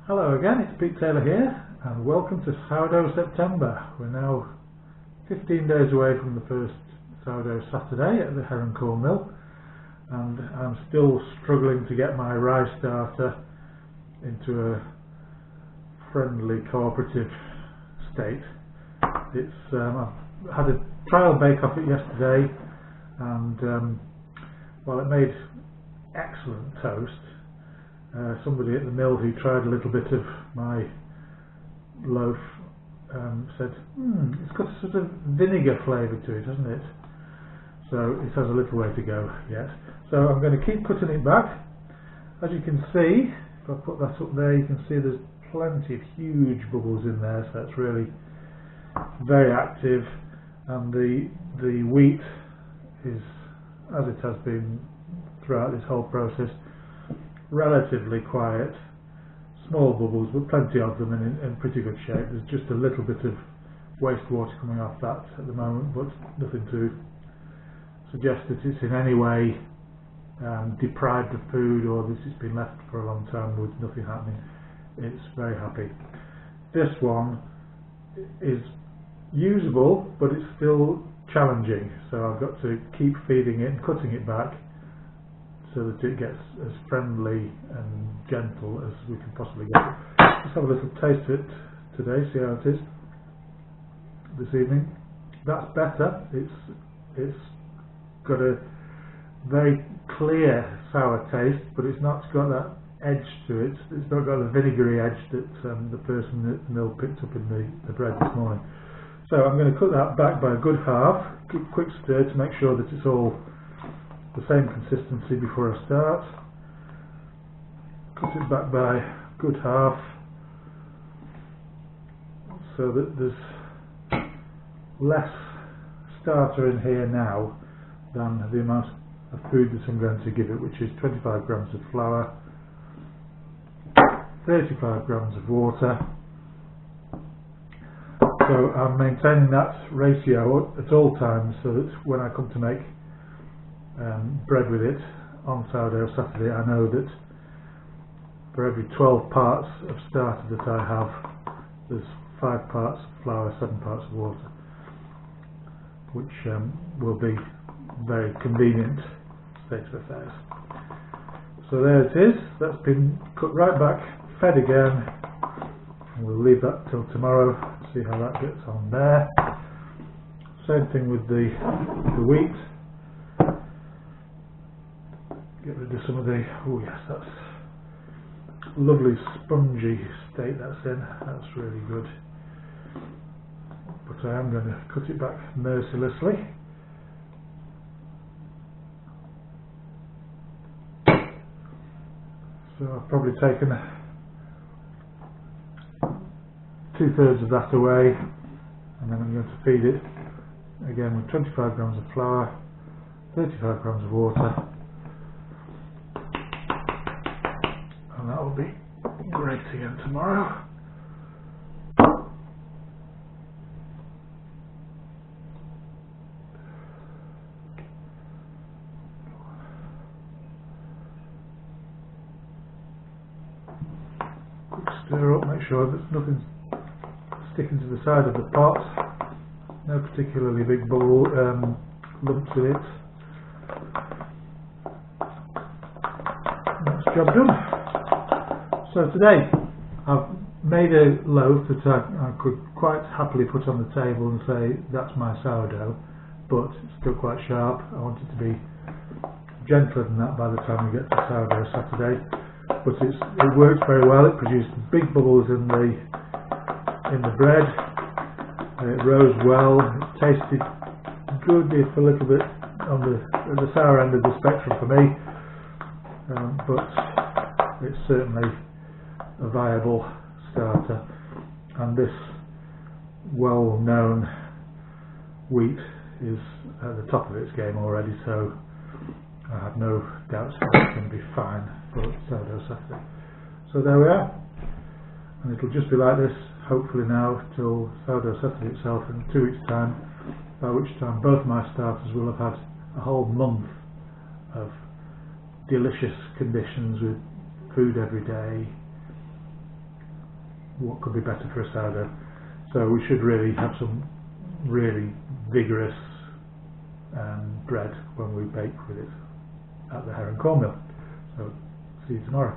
Hello again, it's Pete Taylor here, and welcome to Sourdough September. We're now 15 days away from the first Sourdough Saturday at the Herroncorn Mill, and I'm still struggling to get my rye starter into a friendly, cooperative state. I've had a trial bake off it yesterday, and while it made excellent toast, somebody at the mill who tried a little bit of my loaf said, it's got a sort of vinegar flavour to it, hasn't it? So it has a little way to go yet. So I'm going to keep cutting it back. As you can see, if I put that up there, you can see there's plenty of huge bubbles in there, so it's really very active, and the wheat is, as it has been throughout this whole process, relatively quiet, small bubbles, but plenty of them in pretty good shape. There's just a little bit of wastewater coming off that at the moment, but nothing to suggest that it's in any way deprived of food or that it's been left for a long time with nothing happening. It's very happy. This one is usable, but it's still challenging, so I've got to keep feeding it and cutting it back so that it gets as friendly and gentle as we can possibly get it. Let's have a little taste of it today, see how it is this evening. That's better. It's got a very clear sour taste, but it's not got that edge to it. It's not got the vinegary edge that the person at the mill picked up in the bread this morning. So I'm going to cut that back by a good half, quick stir to make sure that it's all the same consistency before I start. Cut it back by a good half so that there's less starter in here now than the amount of food that I'm going to give it, which is 25 grams of flour, 35 grams of water. So I'm maintaining that ratio at all times so that when I come to make bread with it on Sourdough Saturday, I know that for every 12 parts of starter that I have, there's 5 parts of flour, 7 parts of water, which will be very convenient state of affairs. So there it is. That's been cut right back, fed again, and we'll leave that till tomorrow, see how that gets on there. Same thing with the wheat. Get rid of some of the, oh yes, that's lovely spongy state that's in. That's really good. But I am going to cut it back mercilessly. So I've probably taken 2/3 of that away, and then I'm going to feed it again with 25 grams of flour, 35 grams of water. And that will be great again tomorrow. Quick stir up, make sure that nothing's sticking to the side of the pot. No particularly big bubble lumps in it. That's job done. So today I've made a loaf that I could quite happily put on the table and say that's my sourdough, but it's still quite sharp. I want it to be gentler than that by the time we get to Sourdough Saturday, but it worked very well. It produced big bubbles in the bread. It rose well. It tasted good, if a little bit on the sour end of the spectrum for me, but it's certainly a viable starter, and this well-known wheat is at the top of its game already, so I have no doubts that it's going to be fine for Sourdough Saturday. So there we are, and it'll just be like this hopefully now till Sourdough Saturday itself in 2 weeks time, by which time both my starters will have had a whole month of delicious conditions with food every day, what could be better for a sourdough. So we should really have some really vigorous bread when we bake with it at the Heron Corn Mill. So see you tomorrow.